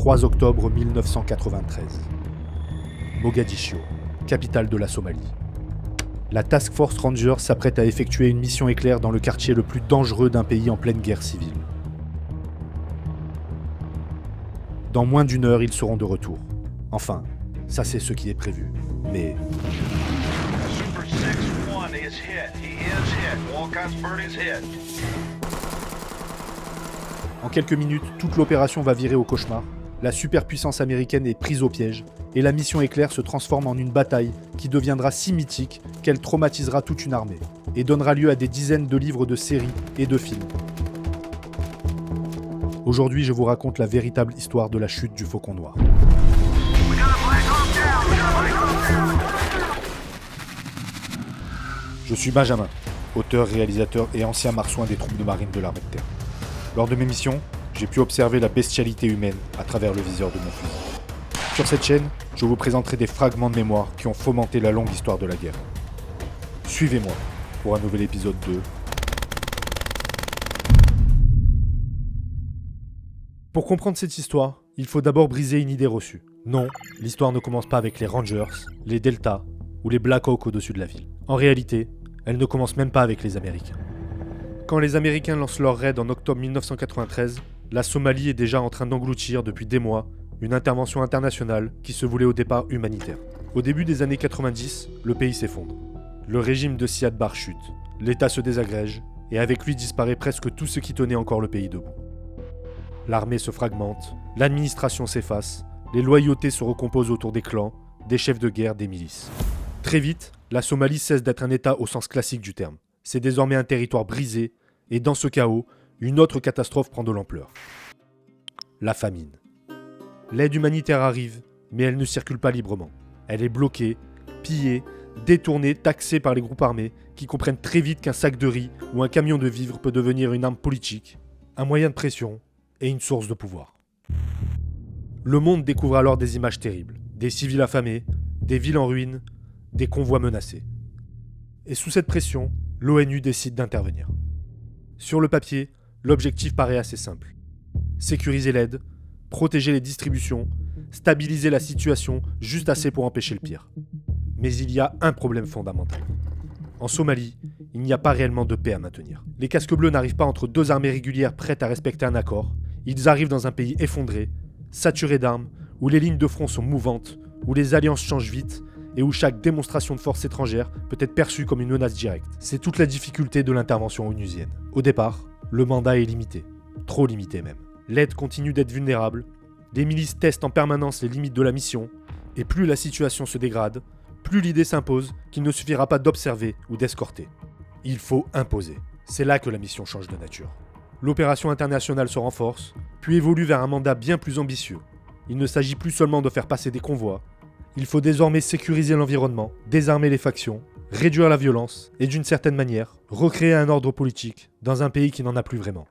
3 octobre 1993. Mogadiscio, capitale de la Somalie. La Task Force Ranger s'apprête à effectuer une mission éclair dans le quartier le plus dangereux d'un pays en pleine guerre civile. Dans moins d'une heure, ils seront de retour. Enfin, ça c'est ce qui est prévu. Mais... Super 6-1 is hit. He is hit. Walcott's is hit. En quelques minutes, toute l'opération va virer au cauchemar. La superpuissance américaine est prise au piège et la mission éclair se transforme en une bataille qui deviendra si mythique qu'elle traumatisera toute une armée et donnera lieu à des dizaines de livres de séries et de films. Aujourd'hui, je vous raconte la véritable histoire de la chute du Faucon Noir. Je suis Benjamin, auteur, réalisateur et ancien marsouin des troupes de marine de l'armée de terre. Lors de mes missions, j'ai pu observer la bestialité humaine à travers le viseur de mon fusil. Sur cette chaîne, je vous présenterai des fragments de mémoire qui ont fomenté la longue histoire de la guerre. Suivez-moi pour un nouvel épisode 2. Pour comprendre cette histoire, il faut d'abord briser une idée reçue. Non, l'histoire ne commence pas avec les Rangers, les Delta ou les Black Hawk au-dessus de la ville. En réalité, elle ne commence même pas avec les Américains. Quand les Américains lancent leur raid en octobre 1993, la Somalie est déjà en train d'engloutir depuis des mois une intervention internationale qui se voulait au départ humanitaire. Au début des années 90, le pays s'effondre. Le régime de Siad Barre chute, l'État se désagrège et avec lui disparaît presque tout ce qui tenait encore le pays debout. L'armée se fragmente, l'administration s'efface, les loyautés se recomposent autour des clans, des chefs de guerre, des milices. Très vite, la Somalie cesse d'être un État au sens classique du terme. C'est désormais un territoire brisé, et dans ce chaos, une autre catastrophe prend de l'ampleur. La famine. L'aide humanitaire arrive, mais elle ne circule pas librement. Elle est bloquée, pillée, détournée, taxée par les groupes armés, qui comprennent très vite qu'un sac de riz ou un camion de vivres peut devenir une arme politique, un moyen de pression et une source de pouvoir. Le monde découvre alors des images terribles, des civils affamés, des villes en ruine, des convois menacés. Et sous cette pression, l'ONU décide d'intervenir. Sur le papier, l'objectif paraît assez simple. Sécuriser l'aide, protéger les distributions, stabiliser la situation juste assez pour empêcher le pire. Mais il y a un problème fondamental. En Somalie, il n'y a pas réellement de paix à maintenir. Les casques bleus n'arrivent pas entre deux armées régulières prêtes à respecter un accord. Ils arrivent dans un pays effondré, saturé d'armes, où les lignes de front sont mouvantes, où les alliances changent vite, et où chaque démonstration de force étrangère peut être perçue comme une menace directe. C'est toute la difficulté de l'intervention onusienne. Au départ, le mandat est limité. Trop limité même. L'aide continue d'être vulnérable, les milices testent en permanence les limites de la mission, et plus la situation se dégrade, plus l'idée s'impose qu'il ne suffira pas d'observer ou d'escorter. Il faut imposer. C'est là que la mission change de nature. L'opération internationale se renforce, puis évolue vers un mandat bien plus ambitieux. Il ne s'agit plus seulement de faire passer des convois, il faut désormais sécuriser l'environnement, désarmer les factions, réduire la violence et d'une certaine manière, recréer un ordre politique dans un pays qui n'en a plus vraiment.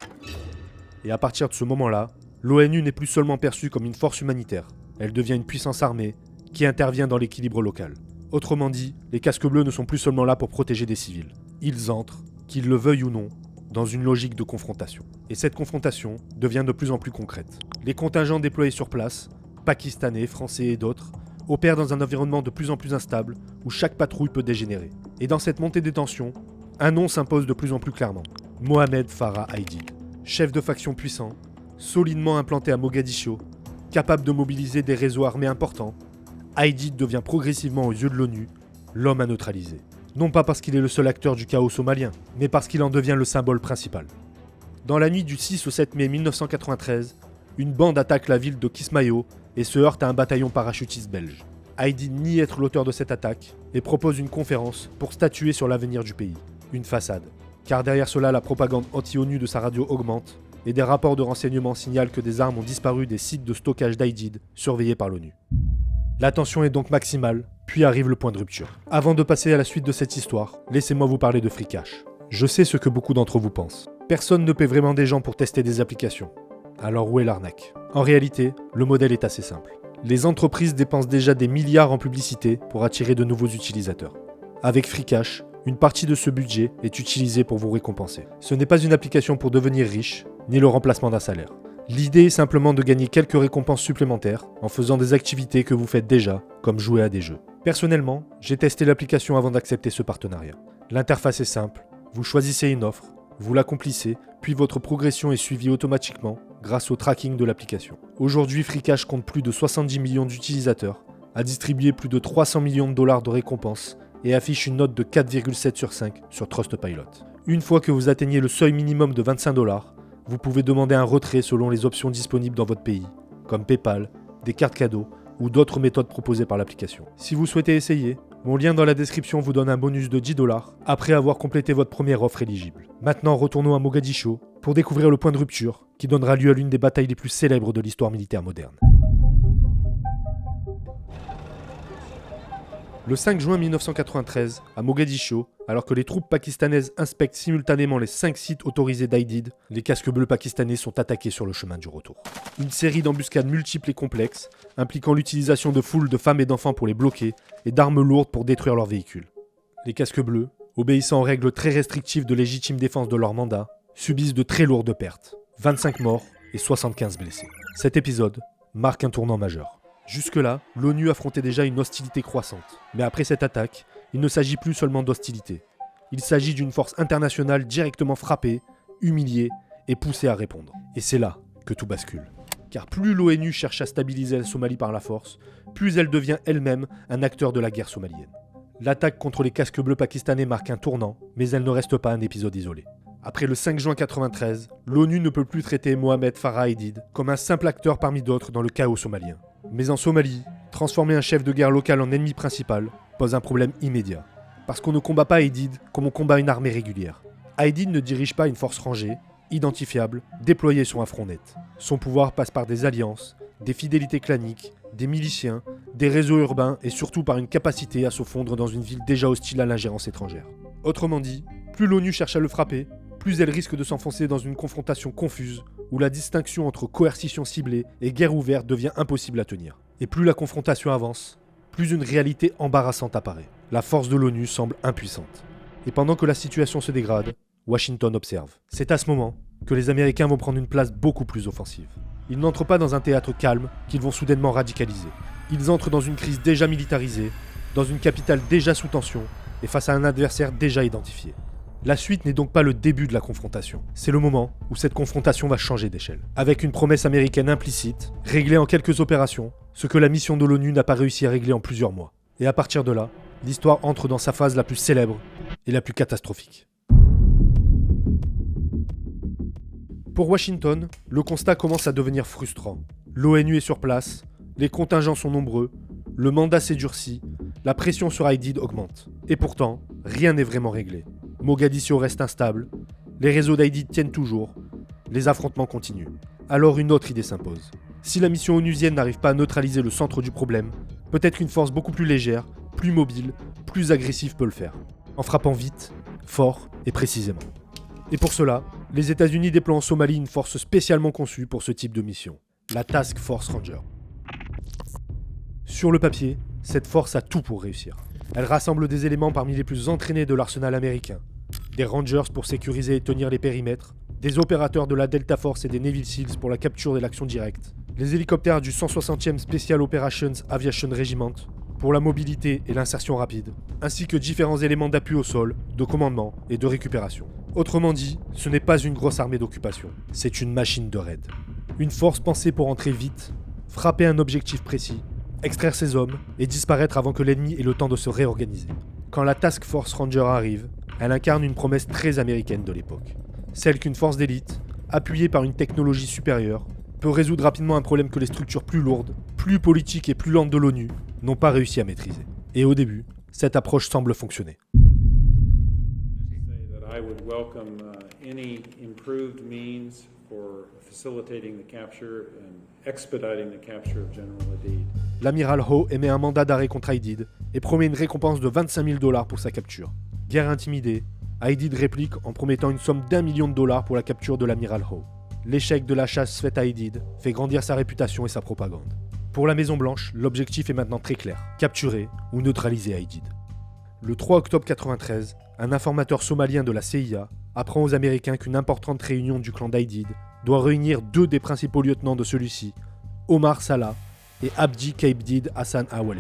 Et à partir de ce moment-là, l'ONU n'est plus seulement perçue comme une force humanitaire, elle devient une puissance armée qui intervient dans l'équilibre local. Autrement dit, les casques bleus ne sont plus seulement là pour protéger des civils. Ils entrent, qu'ils le veuillent ou non, dans une logique de confrontation. Et cette confrontation devient de plus en plus concrète. Les contingents déployés sur place, pakistanais, français et d'autres, opèrent dans un environnement de plus en plus instable où chaque patrouille peut dégénérer. Et dans cette montée des tensions, un nom s'impose de plus en plus clairement. Mohamed Farah Aidid, chef de faction puissant, solidement implanté à Mogadiscio, capable de mobiliser des réseaux armés importants, Aidid devient progressivement aux yeux de l'ONU l'homme à neutraliser. Non pas parce qu'il est le seul acteur du chaos somalien, mais parce qu'il en devient le symbole principal. Dans la nuit du 6 au 7 mai 1993, une bande attaque la ville de Kismayo et se heurte à un bataillon parachutiste belge. Aidid nie être l'auteur de cette attaque et propose une conférence pour statuer sur l'avenir du pays. Une façade. Car derrière cela, la propagande anti-ONU de sa radio augmente et des rapports de renseignement signalent que des armes ont disparu des sites de stockage d'Aidid surveillés par l'ONU. La tension est donc maximale, puis arrive le point de rupture. Avant de passer à la suite de cette histoire, laissez-moi vous parler de Free Cash. Je sais ce que beaucoup d'entre vous pensent. Personne ne paie vraiment des gens pour tester des applications. Alors où est l'arnaque ? En réalité, le modèle est assez simple. Les entreprises dépensent déjà des milliards en publicité pour attirer de nouveaux utilisateurs. Avec Free Cash, une partie de ce budget est utilisée pour vous récompenser. Ce n'est pas une application pour devenir riche, ni le remplacement d'un salaire. L'idée est simplement de gagner quelques récompenses supplémentaires en faisant des activités que vous faites déjà, comme jouer à des jeux. Personnellement, j'ai testé l'application avant d'accepter ce partenariat. L'interface est simple, vous choisissez une offre, vous l'accomplissez, puis votre progression est suivie automatiquement grâce au tracking de l'application. Aujourd'hui, Freecash compte plus de 70 millions d'utilisateurs, a distribué plus de 300 millions de dollars de récompenses et affiche une note de 4,7 sur 5 sur Trustpilot. Une fois que vous atteignez le seuil minimum de 25 $, vous pouvez demander un retrait selon les options disponibles dans votre pays, comme PayPal, des cartes cadeaux ou d'autres méthodes proposées par l'application. Si vous souhaitez essayer, mon lien dans la description vous donne un bonus de 10 $ après avoir complété votre première offre éligible. Maintenant, retournons à Mogadiscio pour découvrir le point de rupture qui donnera lieu à l'une des batailles les plus célèbres de l'histoire militaire moderne. Le 5 juin 1993, à Mogadiscio, alors que les troupes pakistanaises inspectent simultanément les 5 sites autorisés d'Aidid, les casques bleus pakistanais sont attaqués sur le chemin du retour. Une série d'embuscades multiples et complexes, impliquant l'utilisation de foules de femmes et d'enfants pour les bloquer et d'armes lourdes pour détruire leurs véhicules. Les casques bleus, obéissant aux règles très restrictives de légitime défense de leur mandat, subissent de très lourdes pertes, 25 morts et 75 blessés. Cet épisode marque un tournant majeur. Jusque-là, l'ONU affrontait déjà une hostilité croissante. Mais après cette attaque, il ne s'agit plus seulement d'hostilité. Il s'agit d'une force internationale directement frappée, humiliée et poussée à répondre. Et c'est là que tout bascule. Car plus l'ONU cherche à stabiliser la Somalie par la force, plus elle devient elle-même un acteur de la guerre somalienne. L'attaque contre les casques bleus pakistanais marque un tournant, mais elle ne reste pas un épisode isolé. Après le 5 juin 1993, l'ONU ne peut plus traiter Mohamed Farah Aidid comme un simple acteur parmi d'autres dans le chaos somalien. Mais en Somalie, transformer un chef de guerre local en ennemi principal pose un problème immédiat. Parce qu'on ne combat pas Aidid comme on combat une armée régulière. Aidid ne dirige pas une force rangée, identifiable, déployée sur un front net. Son pouvoir passe par des alliances, des fidélités claniques, des miliciens, des réseaux urbains et surtout par une capacité à se fondre dans une ville déjà hostile à l'ingérence étrangère. Autrement dit, plus l'ONU cherche à le frapper, plus elle risque de s'enfoncer dans une confrontation confuse où la distinction entre coercition ciblée et guerre ouverte devient impossible à tenir. Et plus la confrontation avance, plus une réalité embarrassante apparaît. La force de l'ONU semble impuissante. Et pendant que la situation se dégrade, Washington observe. C'est à ce moment que les Américains vont prendre une place beaucoup plus offensive. Ils n'entrent pas dans un théâtre calme qu'ils vont soudainement radicaliser. Ils entrent dans une crise déjà militarisée, dans une capitale déjà sous tension et face à un adversaire déjà identifié. La suite n'est donc pas le début de la confrontation. C'est le moment où cette confrontation va changer d'échelle. Avec une promesse américaine implicite, réglée en quelques opérations, ce que la mission de l'ONU n'a pas réussi à régler en plusieurs mois. Et à partir de là, l'histoire entre dans sa phase la plus célèbre et la plus catastrophique. Pour Washington, le constat commence à devenir frustrant. L'ONU est sur place, les contingents sont nombreux, le mandat s'est durci, la pression sur Aidid augmente. Et pourtant, rien n'est vraiment réglé. Mogadiscio reste instable, les réseaux d'Aidid tiennent toujours, les affrontements continuent. Alors une autre idée s'impose. Si la mission onusienne n'arrive pas à neutraliser le centre du problème, peut-être qu'une force beaucoup plus légère, plus mobile, plus agressive peut le faire. En frappant vite, fort et précisément. Et pour cela, les États-Unis déploient en Somalie une force spécialement conçue pour ce type de mission, la Task Force Ranger. Sur le papier, cette force a tout pour réussir. Elle rassemble des éléments parmi les plus entraînés de l'arsenal américain. Des Rangers pour sécuriser et tenir les périmètres, des opérateurs de la Delta Force et des Navy Seals pour la capture et l'action directe, les hélicoptères du 160e Special Operations Aviation Regiment pour la mobilité et l'insertion rapide, ainsi que différents éléments d'appui au sol, de commandement et de récupération. Autrement dit, ce n'est pas une grosse armée d'occupation, c'est une machine de raid. Une force pensée pour entrer vite, frapper un objectif précis, extraire ses hommes et disparaître avant que l'ennemi ait le temps de se réorganiser. Quand la Task Force Ranger arrive, elle incarne une promesse très américaine de l'époque. Celle qu'une force d'élite, appuyée par une technologie supérieure, peut résoudre rapidement un problème que les structures plus lourdes, plus politiques et plus lentes de l'ONU n'ont pas réussi à maîtriser. Et au début, cette approche semble fonctionner. I would welcome any improved means for facilitating the capture and expediting the capture of General Aidid. L'amiral Ho émet un mandat d'arrêt contre Aidid et promet une récompense de 25 000 $ pour sa capture. Guerre intimidée, Aidid réplique en promettant une somme d'1 million de dollars pour la capture de l'amiral Ho. L'échec de la chasse faite à Aidid fait grandir sa réputation et sa propagande. Pour la Maison Blanche, l'objectif est maintenant très clair, capturer ou neutraliser Aidid. Le 3 octobre 1993, un informateur somalien de la CIA apprend aux Américains qu'une importante réunion du clan d'Aidid doit réunir 2 des principaux lieutenants de celui-ci, Omar Salah et Abdi Kaibdid Hassan Awale.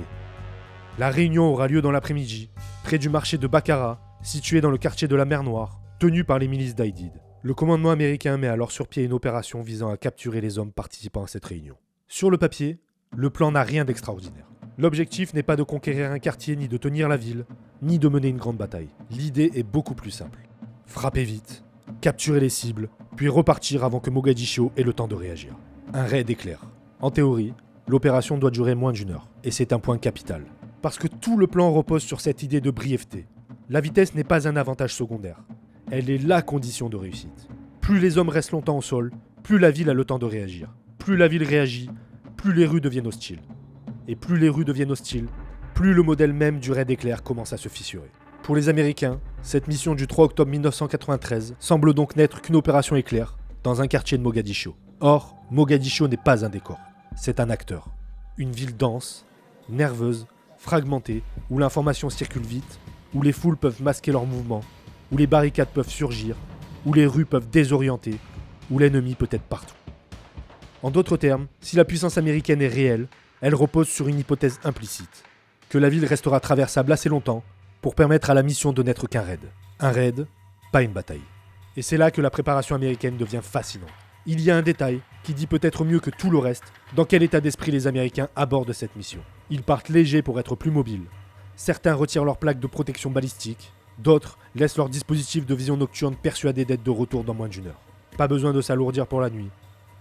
La réunion aura lieu dans l'après-midi, près du marché de Bakara, situé dans le quartier de la Mer Noire, tenu par les milices d'Aidid. Le commandement américain met alors sur pied une opération visant à capturer les hommes participant à cette réunion. Sur le papier, le plan n'a rien d'extraordinaire. L'objectif n'est pas de conquérir un quartier, ni de tenir la ville, ni de mener une grande bataille. L'idée est beaucoup plus simple. Frapper vite, capturer les cibles, puis repartir avant que Mogadiscio ait le temps de réagir. Un raid éclair. En théorie, l'opération doit durer moins d'1 heure, et c'est un point capital. Parce que tout le plan repose sur cette idée de brièveté. La vitesse n'est pas un avantage secondaire. Elle est la condition de réussite. Plus les hommes restent longtemps au sol, plus la ville a le temps de réagir. Plus la ville réagit, plus les rues deviennent hostiles. Et plus les rues deviennent hostiles, plus le modèle même du raid éclair commence à se fissurer. Pour les Américains, cette mission du 3 octobre 1993 semble donc n'être qu'une opération éclair dans un quartier de Mogadiscio. Or, Mogadiscio n'est pas un décor, c'est un acteur. Une ville dense, nerveuse, fragmentée, où l'information circule vite, où les foules peuvent masquer leurs mouvements, où les barricades peuvent surgir, où les rues peuvent désorienter, où l'ennemi peut être partout. En d'autres termes, si la puissance américaine est réelle, elle repose sur une hypothèse implicite, que la ville restera traversable assez longtemps pour permettre à la mission de n'être qu'un raid. Un raid, pas une bataille. Et c'est là que la préparation américaine devient fascinante. Il y a un détail qui dit peut-être mieux que tout le reste dans quel état d'esprit les Américains abordent cette mission. Ils partent légers pour être plus mobiles. Certains retirent leurs plaques de protection balistique, d'autres laissent leur dispositif de vision nocturne persuadés d'être de retour dans moins d'1 heure. Pas besoin de s'alourdir pour la nuit,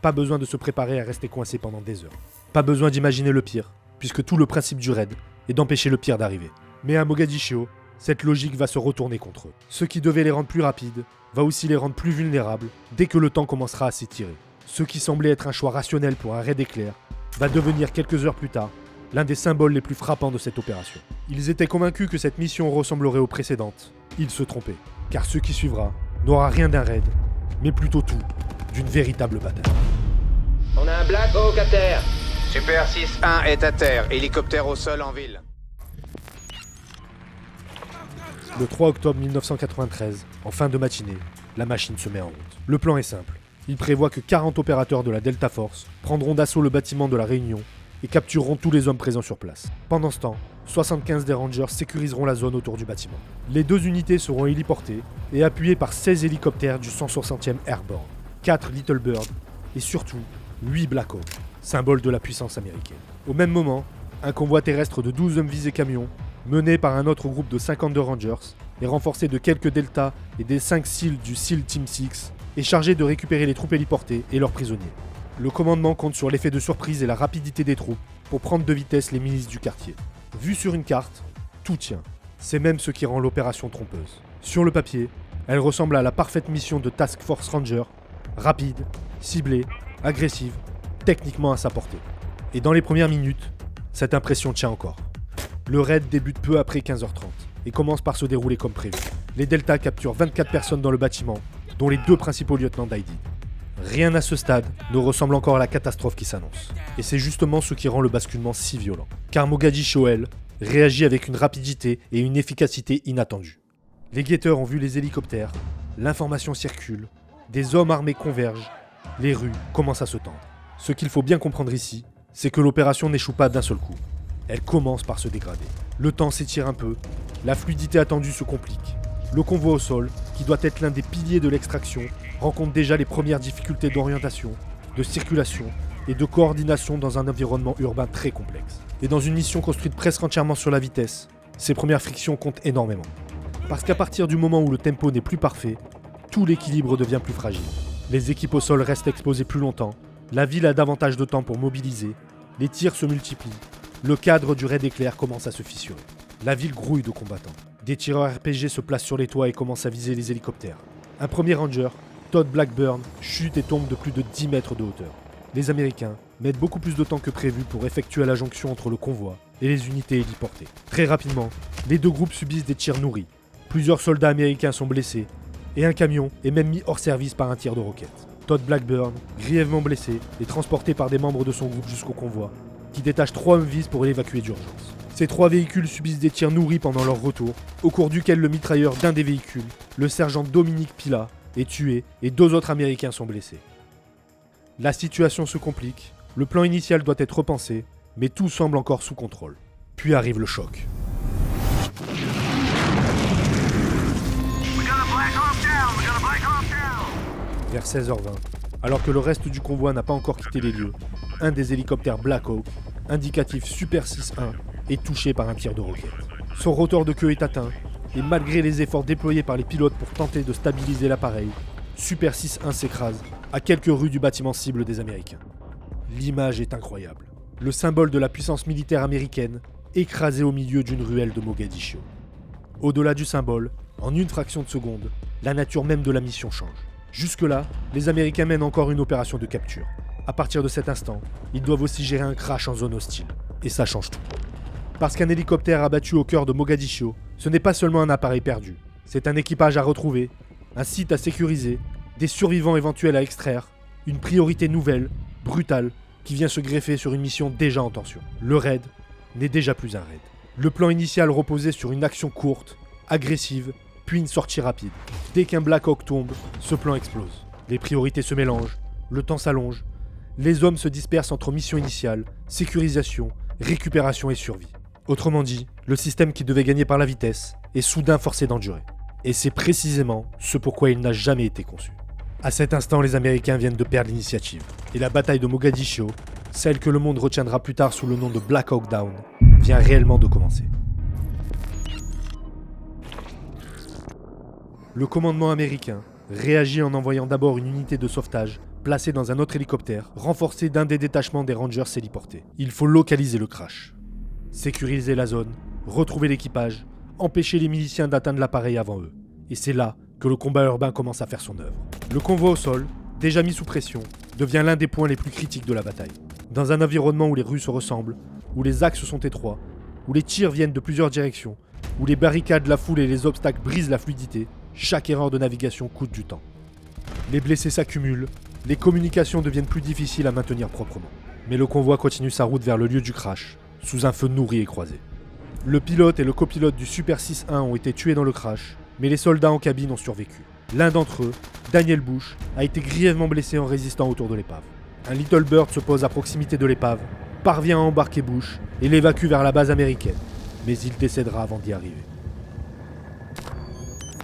pas besoin de se préparer à rester coincé pendant des heures. Pas besoin d'imaginer le pire, puisque tout le principe du raid est d'empêcher le pire d'arriver. Mais à Mogadiscio, cette logique va se retourner contre eux. Ce qui devait les rendre plus rapides va aussi les rendre plus vulnérables dès que le temps commencera à s'étirer. Ce qui semblait être un choix rationnel pour un raid éclair va devenir quelques heures plus tard l'un des symboles les plus frappants de cette opération. Ils étaient convaincus que cette mission ressemblerait aux précédentes. Ils se trompaient, car ce qui suivra n'aura rien d'un raid, mais plutôt tout d'une véritable bataille. On a un Black Hawk à terre. Super 6-1 est à terre, hélicoptère au sol en ville. Le 3 octobre 1993, en fin de matinée, la machine se met en route. Le plan est simple. Il prévoit que 40 opérateurs de la Delta Force prendront d'assaut le bâtiment de la Réunion et captureront tous les hommes présents sur place. Pendant ce temps, 75 des Rangers sécuriseront la zone autour du bâtiment. Les 2 unités seront héliportées et appuyées par 16 hélicoptères du 160e Airborne, 4 Little Bird et surtout 8 Black Hawk, symbole de la puissance américaine. Au même moment, un convoi terrestre de 12 hommes visés camions, mené par un autre groupe de 52 Rangers et renforcé de quelques Delta et des 5 SEAL du SEAL Team 6, est chargé de récupérer les troupes héliportées et leurs prisonniers. Le commandement compte sur l'effet de surprise et la rapidité des troupes pour prendre de vitesse les milices du quartier. Vu sur une carte, tout tient. C'est même ce qui rend l'opération trompeuse. Sur le papier, elle ressemble à la parfaite mission de Task Force Ranger, rapide, ciblée, agressive, techniquement à sa portée. Et dans les premières minutes, cette impression tient encore. Le raid débute peu après 15h30 et commence par se dérouler comme prévu. Les Delta capturent 24 personnes dans le bâtiment, dont les 2 principaux lieutenants d'Aidid. Rien à ce stade ne ressemble encore à la catastrophe qui s'annonce. Et c'est justement ce qui rend le basculement si violent. Car Mogadiscio, elle, réagit avec une rapidité et une efficacité inattendues. Les guetteurs ont vu les hélicoptères, l'information circule, des hommes armés convergent, les rues commencent à se tendre. Ce qu'il faut bien comprendre ici, c'est que l'opération n'échoue pas d'un seul coup. Elle commence par se dégrader. Le temps s'étire un peu, la fluidité attendue se complique. Le convoi au sol, qui doit être l'un des piliers de l'extraction, rencontre déjà les premières difficultés d'orientation, de circulation et de coordination dans un environnement urbain très complexe. Et dans une mission construite presque entièrement sur la vitesse, ces premières frictions comptent énormément. Parce qu'à partir du moment où le tempo n'est plus parfait, tout l'équilibre devient plus fragile. Les équipes au sol restent exposées plus longtemps, la ville a davantage de temps pour mobiliser, les tirs se multiplient, le cadre du raid éclair commence à se fissurer. La ville grouille de combattants. Des tireurs RPG se placent sur les toits et commencent à viser les hélicoptères. Un premier ranger, Todd Blackburn, chute et tombe de plus de 10 mètres de hauteur. Les Américains mettent beaucoup plus de temps que prévu pour effectuer la jonction entre le convoi et les unités héliportées. Très rapidement, les 2 groupes subissent des tirs nourris. Plusieurs soldats américains sont blessés et un camion est même mis hors service par un tir de roquette. Todd Blackburn, grièvement blessé, est transporté par des membres de son groupe jusqu'au convoi, qui détache 3 Humvees pour l'évacuer d'urgence. Ces 3 véhicules subissent des tirs nourris pendant leur retour, au cours duquel le mitrailleur d'un des véhicules, le sergent Dominique Pilla, est tué et 2 autres Américains sont blessés. La situation se complique, le plan initial doit être repensé, mais tout semble encore sous contrôle. Puis arrive le choc. Vers 16h20, alors que le reste du convoi n'a pas encore quitté les lieux, un des hélicoptères Black Hawk, indicatif Super 6-1, est touché par un tir de roquette. Son rotor de queue est atteint, et malgré les efforts déployés par les pilotes pour tenter de stabiliser l'appareil, Super 6-1 s'écrase à quelques rues du bâtiment cible des Américains. L'image est incroyable. Le symbole de la puissance militaire américaine, écrasé au milieu d'une ruelle de Mogadiscio. Au-delà du symbole, en une fraction de seconde, la nature même de la mission change. Jusque-là, les Américains mènent encore une opération de capture. À partir de cet instant, ils doivent aussi gérer un crash en zone hostile. Et ça change tout. Parce qu'un hélicoptère abattu au cœur de Mogadiscio, ce n'est pas seulement un appareil perdu. C'est un équipage à retrouver, un site à sécuriser, des survivants éventuels à extraire, une priorité nouvelle, brutale, qui vient se greffer sur une mission déjà en tension. Le raid n'est déjà plus un raid. Le plan initial reposait sur une action courte, agressive, puis une sortie rapide. Dès qu'un Black Hawk tombe, ce plan explose. Les priorités se mélangent, le temps s'allonge, les hommes se dispersent entre mission initiale, sécurisation, récupération et survie. Autrement dit, le système qui devait gagner par la vitesse est soudain forcé d'endurer. Et c'est précisément ce pourquoi il n'a jamais été conçu. À cet instant, les Américains viennent de perdre l'initiative. Et la bataille de Mogadiscio, celle que le monde retiendra plus tard sous le nom de Black Hawk Down, vient réellement de commencer. Le commandement américain réagit en envoyant d'abord une unité de sauvetage placée dans un autre hélicoptère, renforcée d'un des détachements des Rangers héliportés. Il faut localiser le crash, sécuriser la zone, retrouver l'équipage, empêcher les miliciens d'atteindre l'appareil avant eux. Et c'est là que le combat urbain commence à faire son œuvre. Le convoi au sol, déjà mis sous pression, devient l'un des points les plus critiques de la bataille. Dans un environnement où les rues se ressemblent, où les axes sont étroits, où les tirs viennent de plusieurs directions, où les barricades, la foule et les obstacles brisent la fluidité, chaque erreur de navigation coûte du temps. Les blessés s'accumulent, les communications deviennent plus difficiles à maintenir proprement. Mais le convoi continue sa route vers le lieu du crash, sous un feu nourri et croisé. Le pilote et le copilote du Super 6-1 ont été tués dans le crash, mais les soldats en cabine ont survécu. L'un d'entre eux, Daniel Bush, a été grièvement blessé en résistant autour de l'épave. Un Little Bird se pose à proximité de l'épave, parvient à embarquer Bush et l'évacue vers la base américaine, mais il décédera avant d'y arriver.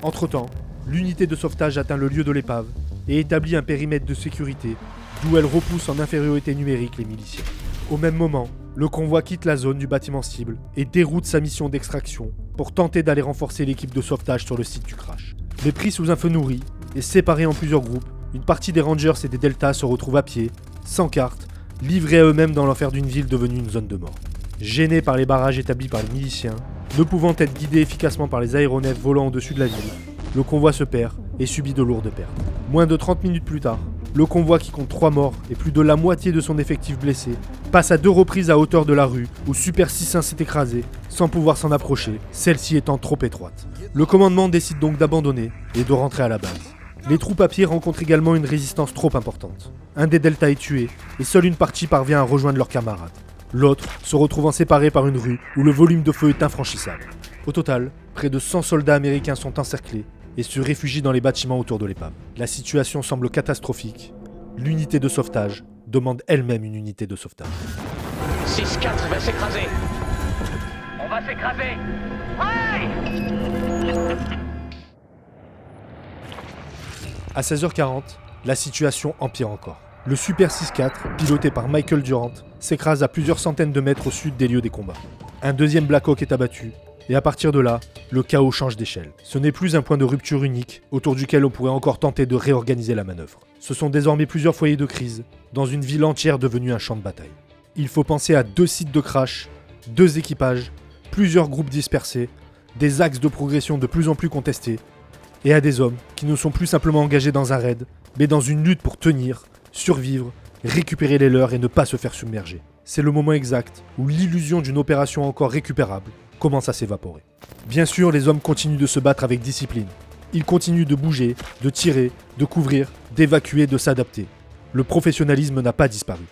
Entre-temps, l'unité de sauvetage atteint le lieu de l'épave et établit un périmètre de sécurité d'où elle repousse en infériorité numérique les miliciens. Au même moment, le convoi quitte la zone du bâtiment cible et déroute sa mission d'extraction pour tenter d'aller renforcer l'équipe de sauvetage sur le site du crash. Mais pris sous un feu nourri et séparés en plusieurs groupes, une partie des Rangers et des Deltas se retrouvent à pied, sans carte, livrés à eux-mêmes dans l'enfer d'une ville devenue une zone de mort. Gênés par les barrages établis par les miliciens, ne pouvant être guidés efficacement par les aéronefs volant au-dessus de la ville, le convoi se perd et subit de lourdes pertes. Moins de 30 minutes plus tard, le convoi qui compte 3 morts et plus de la moitié de son effectif blessé passe à 2 reprises à hauteur de la rue où Super 6-1 s'est écrasé sans pouvoir s'en approcher, celle-ci étant trop étroite. Le commandement décide donc d'abandonner et de rentrer à la base. Les troupes à pied rencontrent également une résistance trop importante. Un des Deltas est tué et seule une partie parvient à rejoindre leurs camarades. L'autre se retrouvant séparé par une rue où le volume de feu est infranchissable. Au total, près de 100 soldats américains sont encerclés et se réfugient dans les bâtiments autour de l'épave. La situation semble catastrophique. L'unité de sauvetage demande elle-même une unité de sauvetage. 6-4 va s'écraser. On va s'écraser. Ouais! À 16h40, la situation empire encore. Le Super 6-4, piloté par Michael Durant, s'écrase à plusieurs centaines de mètres au sud des lieux des combats. Un deuxième Black Hawk est abattu, et à partir de là, le chaos change d'échelle. Ce n'est plus un point de rupture unique, autour duquel on pourrait encore tenter de réorganiser la manœuvre. Ce sont désormais plusieurs foyers de crise, dans une ville entière devenue un champ de bataille. Il faut penser à 2 sites de crash, 2 équipages, plusieurs groupes dispersés, des axes de progression de plus en plus contestés, et à des hommes qui ne sont plus simplement engagés dans un raid, mais dans une lutte pour tenir, survivre, récupérer les leurs et ne pas se faire submerger. C'est le moment exact où l'illusion d'une opération encore récupérable commence à s'évaporer. Bien sûr, les hommes continuent de se battre avec discipline. Ils continuent de bouger, de tirer, de couvrir, d'évacuer, de s'adapter. Le professionnalisme n'a pas disparu.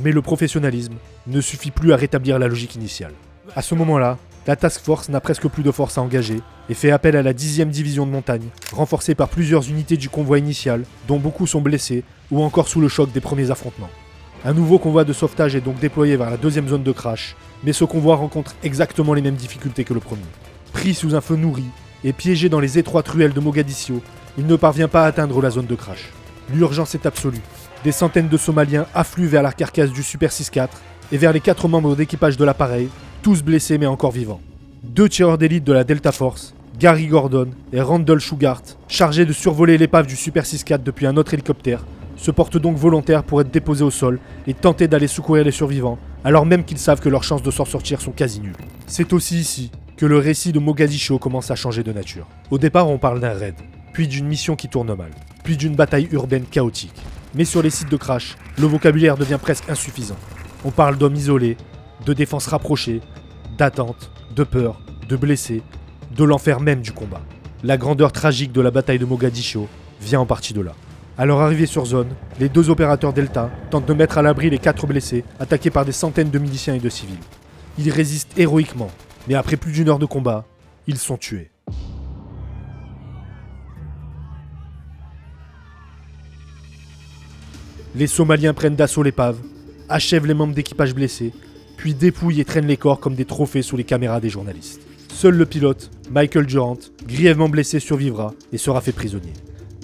Mais le professionnalisme ne suffit plus à rétablir la logique initiale. À ce moment-là, la Task Force n'a presque plus de force à engager et fait appel à la 10e division de montagne, renforcée par plusieurs unités du convoi initial, dont beaucoup sont blessés ou encore sous le choc des premiers affrontements. Un nouveau convoi de sauvetage est donc déployé vers la 2e zone de crash, mais ce convoi rencontre exactement les mêmes difficultés que le premier. Pris sous un feu nourri et piégé dans les étroites ruelles de Mogadiscio, il ne parvient pas à atteindre la zone de crash. L'urgence est absolue. Des centaines de Somaliens affluent vers la carcasse du Super 6-4 et vers les 4 membres d'équipage de l'appareil, tous blessés mais encore vivants. 2 tireurs d'élite de la Delta Force, Gary Gordon et Randall Shugart, chargés de survoler l'épave du Super 6-4 depuis un autre hélicoptère, se portent donc volontaires pour être déposés au sol et tenter d'aller secourir les survivants, alors même qu'ils savent que leurs chances de s'en sortir sont quasi nulles. C'est aussi ici que le récit de Mogadiscio commence à changer de nature. Au départ, on parle d'un raid, puis d'une mission qui tourne mal, puis d'une bataille urbaine chaotique. Mais sur les sites de crash, le vocabulaire devient presque insuffisant. On parle d'hommes isolés, de défense rapprochée, d'attente, de peur, de blessés, de l'enfer même du combat. La grandeur tragique de la bataille de Mogadiscio vient en partie de là. À leur arrivée sur zone, les 2 opérateurs Delta tentent de mettre à l'abri les 4 blessés, attaqués par des centaines de miliciens et de civils. Ils résistent héroïquement, mais après plus d'1 heure de combat, ils sont tués. Les Somaliens prennent d'assaut l'épave, achèvent les membres d'équipage blessés, puis dépouillent et traînent les corps comme des trophées sous les caméras des journalistes. Seul le pilote, Michael Durant, grièvement blessé, survivra et sera fait prisonnier.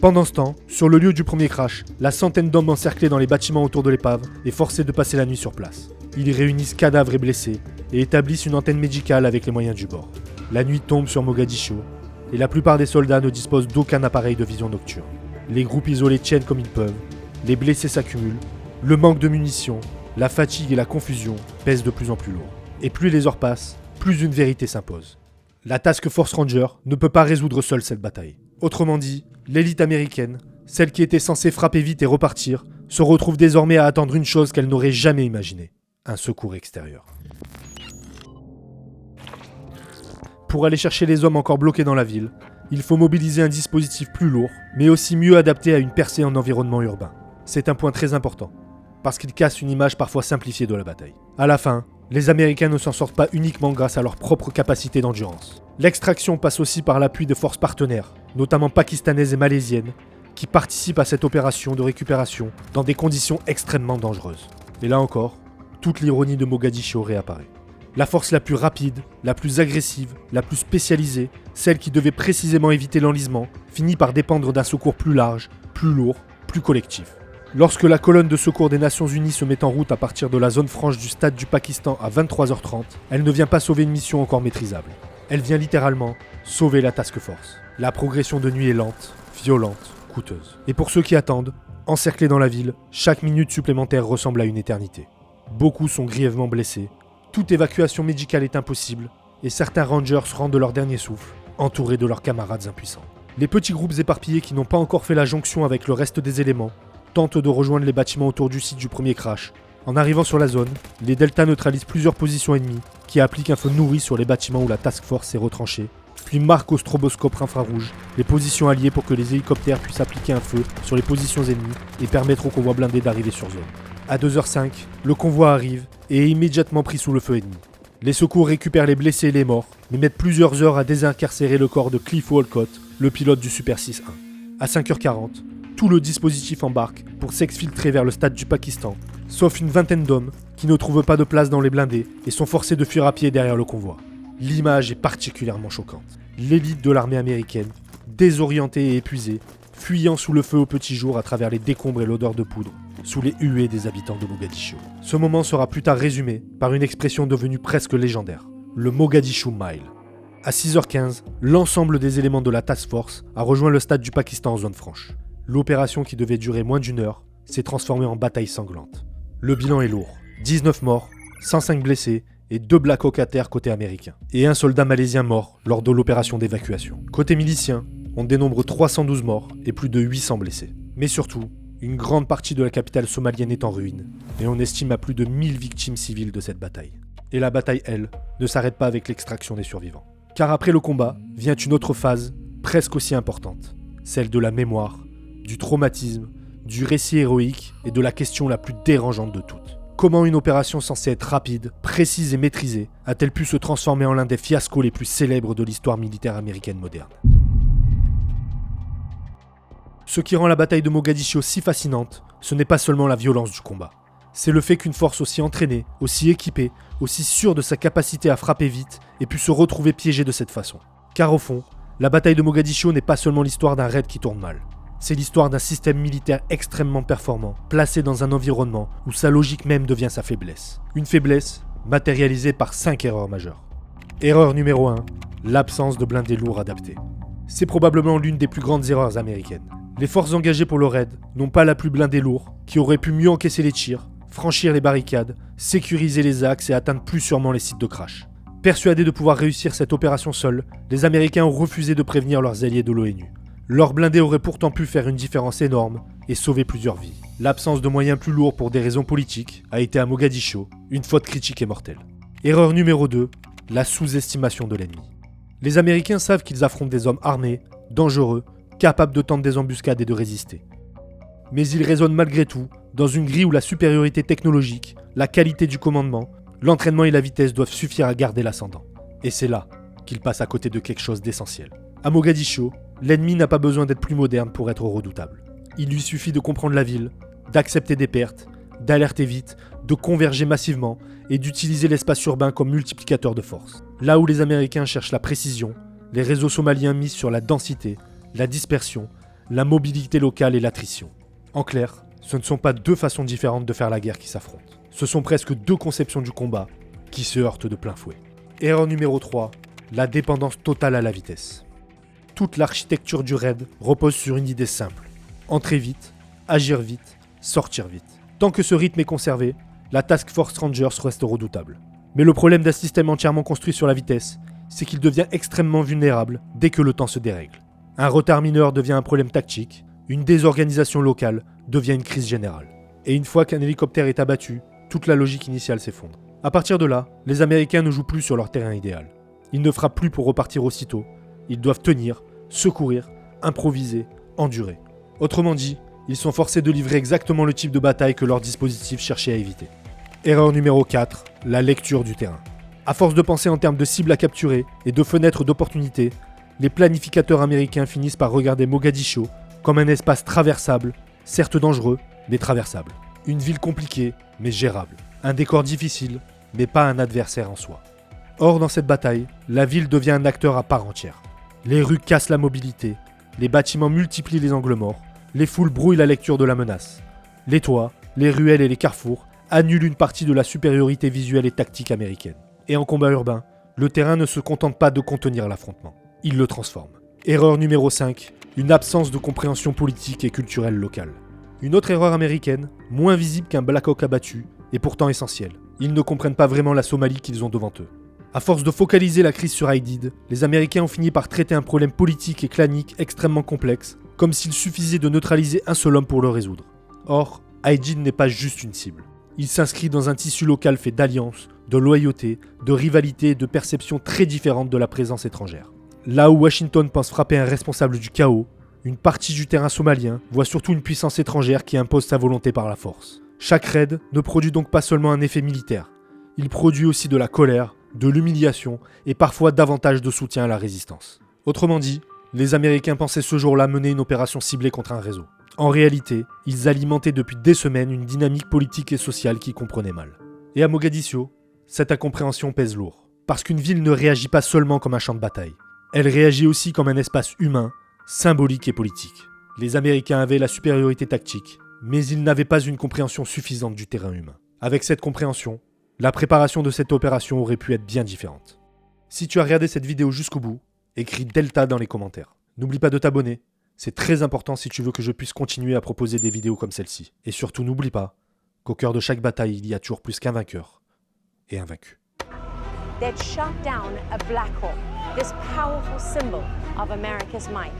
Pendant ce temps, sur le lieu du premier crash, la centaine d'hommes encerclés dans les bâtiments autour de l'épave est forcée de passer la nuit sur place. Ils réunissent cadavres et blessés et établissent une antenne médicale avec les moyens du bord. La nuit tombe sur Mogadiscio et la plupart des soldats ne disposent d'aucun appareil de vision nocturne. Les groupes isolés tiennent comme ils peuvent, les blessés s'accumulent, le manque de munitions, la fatigue et la confusion pèsent de plus en plus lourd. Et plus les heures passent, plus une vérité s'impose. La Task Force Ranger ne peut pas résoudre seule cette bataille. Autrement dit, l'élite américaine, celle qui était censée frapper vite et repartir, se retrouve désormais à attendre une chose qu'elle n'aurait jamais imaginée, un secours extérieur. Pour aller chercher les hommes encore bloqués dans la ville, il faut mobiliser un dispositif plus lourd, mais aussi mieux adapté à une percée en environnement urbain. C'est un point très important, parce qu'il casse une image parfois simplifiée de la bataille. À la fin, les Américains ne s'en sortent pas uniquement grâce à leur propre capacité d'endurance. L'extraction passe aussi par l'appui de forces partenaires, notamment pakistanaises et malaisiennes, qui participent à cette opération de récupération dans des conditions extrêmement dangereuses. Et là encore, toute l'ironie de Mogadiscio réapparaît. La force la plus rapide, la plus agressive, la plus spécialisée, celle qui devait précisément éviter l'enlisement, finit par dépendre d'un secours plus large, plus lourd, plus collectif. Lorsque la colonne de secours des Nations Unies se met en route à partir de la zone franche du stade du Pakistan à 23h30, elle ne vient pas sauver une mission encore maîtrisable. Elle vient littéralement sauver la Task Force. La progression de nuit est lente, violente, coûteuse. Et pour ceux qui attendent, encerclés dans la ville, chaque minute supplémentaire ressemble à une éternité. Beaucoup sont grièvement blessés, toute évacuation médicale est impossible, et certains Rangers rendent leur dernier souffle, entourés de leurs camarades impuissants. Les petits groupes éparpillés qui n'ont pas encore fait la jonction avec le reste des éléments tentent de rejoindre les bâtiments autour du site du premier crash. En arrivant sur la zone, les Delta neutralisent plusieurs positions ennemies qui appliquent un feu nourri sur les bâtiments où la Task Force s'est retranchée, puis marquent au stroboscope infrarouge les positions alliées pour que les hélicoptères puissent appliquer un feu sur les positions ennemies et permettre au convoi blindé d'arriver sur zone. À 2h05, le convoi arrive et est immédiatement pris sous le feu ennemi. Les secours récupèrent les blessés et les morts, mais mettent plusieurs heures à désincarcérer le corps de Cliff Walcott, le pilote du Super 6-1. À 5h40, tout le dispositif embarque pour s'exfiltrer vers le stade du Pakistan, sauf une vingtaine d'hommes qui ne trouvent pas de place dans les blindés et sont forcés de fuir à pied derrière le convoi. L'image est particulièrement choquante. L'élite de l'armée américaine, désorientée et épuisée, fuyant sous le feu au petit jour à travers les décombres et l'odeur de poudre, sous les huées des habitants de Mogadiscio. Ce moment sera plus tard résumé par une expression devenue presque légendaire, le Mogadiscio Mile. À 6h15, l'ensemble des éléments de la Task Force a rejoint le stade du Pakistan en zone franche. L'opération qui devait durer moins d'1 heure s'est transformée en bataille sanglante. Le bilan est lourd, 19 morts, 105 blessés et 2 Black Hawk à terre côté américain, et un soldat malaisien mort lors de l'opération d'évacuation. Côté milicien, on dénombre 312 morts et plus de 800 blessés. Mais surtout, une grande partie de la capitale somalienne est en ruine, et on estime à plus de 1000 victimes civiles de cette bataille. Et la bataille, elle, ne s'arrête pas avec l'extraction des survivants. Car après le combat, vient une autre phase, presque aussi importante, celle de la mémoire, du traumatisme, du récit héroïque et de la question la plus dérangeante de toutes. Comment une opération censée être rapide, précise et maîtrisée a-t-elle pu se transformer en l'un des fiascos les plus célèbres de l'histoire militaire américaine moderne? Ce qui rend la bataille de Mogadiscio si fascinante, ce n'est pas seulement la violence du combat. C'est le fait qu'une force aussi entraînée, aussi équipée, aussi sûre de sa capacité à frapper vite, ait pu se retrouver piégée de cette façon. Car au fond, la bataille de Mogadiscio n'est pas seulement l'histoire d'un raid qui tourne mal. C'est l'histoire d'un système militaire extrêmement performant, placé dans un environnement où sa logique même devient sa faiblesse. Une faiblesse matérialisée par 5 erreurs majeures. Erreur numéro 1, l'absence de blindés lourds adaptés. C'est probablement l'une des plus grandes erreurs américaines. Les forces engagées pour le raid n'ont pas la plus blindés lourds, qui auraient pu mieux encaisser les tirs, franchir les barricades, sécuriser les axes et atteindre plus sûrement les sites de crash. Persuadés de pouvoir réussir cette opération seuls, les Américains ont refusé de prévenir leurs alliés de l'ONU. Leurs blindés auraient pourtant pu faire une différence énorme et sauver plusieurs vies. L'absence de moyens plus lourds pour des raisons politiques a été à Mogadiscio une faute critique et mortelle. Erreur numéro 2, la sous-estimation de l'ennemi. Les Américains savent qu'ils affrontent des hommes armés, dangereux, capables de tenter des embuscades et de résister. Mais ils raisonnent malgré tout dans une grille où la supériorité technologique, la qualité du commandement, l'entraînement et la vitesse doivent suffire à garder l'ascendant. Et c'est là qu'ils passent à côté de quelque chose d'essentiel. À Mogadiscio, l'ennemi n'a pas besoin d'être plus moderne pour être redoutable. Il lui suffit de comprendre la ville, d'accepter des pertes, d'alerter vite, de converger massivement et d'utiliser l'espace urbain comme multiplicateur de force. Là où les Américains cherchent la précision, les réseaux somaliens misent sur la densité, la dispersion, la mobilité locale et l'attrition. En clair, ce ne sont pas deux façons différentes de faire la guerre qui s'affrontent. Ce sont presque deux conceptions du combat qui se heurtent de plein fouet. Erreur numéro 3, la dépendance totale à la vitesse. Toute l'architecture du raid repose sur une idée simple. Entrer vite, agir vite, sortir vite. Tant que ce rythme est conservé, la Task Force Rangers reste redoutable. Mais le problème d'un système entièrement construit sur la vitesse, c'est qu'il devient extrêmement vulnérable dès que le temps se dérègle. Un retard mineur devient un problème tactique, une désorganisation locale devient une crise générale. Et une fois qu'un hélicoptère est abattu, toute la logique initiale s'effondre. À partir de là, les Américains ne jouent plus sur leur terrain idéal. Ils ne frappent plus pour repartir aussitôt. Ils doivent tenir, secourir, improviser, endurer. Autrement dit, ils sont forcés de livrer exactement le type de bataille que leur dispositif cherchait à éviter. Erreur numéro 4, la lecture du terrain. À force de penser en termes de cibles à capturer et de fenêtres d'opportunité, les planificateurs américains finissent par regarder Mogadiscio comme un espace traversable, certes dangereux, mais traversable. Une ville compliquée, mais gérable. Un décor difficile, mais pas un adversaire en soi. Or, dans cette bataille, la ville devient un acteur à part entière. Les rues cassent la mobilité, les bâtiments multiplient les angles morts, les foules brouillent la lecture de la menace. Les toits, les ruelles et les carrefours annulent une partie de la supériorité visuelle et tactique américaine. Et en combat urbain, le terrain ne se contente pas de contenir l'affrontement, il le transforme. Erreur numéro 5, une absence de compréhension politique et culturelle locale. Une autre erreur américaine, moins visible qu'un Black Hawk abattu, est pourtant essentielle. Ils ne comprennent pas vraiment la Somalie qu'ils ont devant eux. À force de focaliser la crise sur Aidid, les Américains ont fini par traiter un problème politique et clanique extrêmement complexe, comme s'il suffisait de neutraliser un seul homme pour le résoudre. Or, Aidid n'est pas juste une cible. Il s'inscrit dans un tissu local fait d'alliances, de loyauté, de rivalité et de perceptions très différentes de la présence étrangère. Là où Washington pense frapper un responsable du chaos, une partie du terrain somalien voit surtout une puissance étrangère qui impose sa volonté par la force. Chaque raid ne produit donc pas seulement un effet militaire, il produit aussi de la colère, de l'humiliation et parfois davantage de soutien à la résistance. Autrement dit, les Américains pensaient ce jour-là mener une opération ciblée contre un réseau. En réalité, ils alimentaient depuis des semaines une dynamique politique et sociale qui comprenait mal. Et à Mogadiscio, cette incompréhension pèse lourd. Parce qu'une ville ne réagit pas seulement comme un champ de bataille. Elle réagit aussi comme un espace humain, symbolique et politique. Les Américains avaient la supériorité tactique, mais ils n'avaient pas une compréhension suffisante du terrain humain. Avec cette compréhension, la préparation de cette opération aurait pu être bien différente. Si tu as regardé cette vidéo jusqu'au bout, écris Delta dans les commentaires. N'oublie pas de t'abonner, c'est très important si tu veux que je puisse continuer à proposer des vidéos comme celle-ci. Et surtout n'oublie pas qu'au cœur de chaque bataille, il y a toujours plus qu'un vainqueur et un vaincu. They'd shot down a Black Hawk, this powerful symbol of America's might.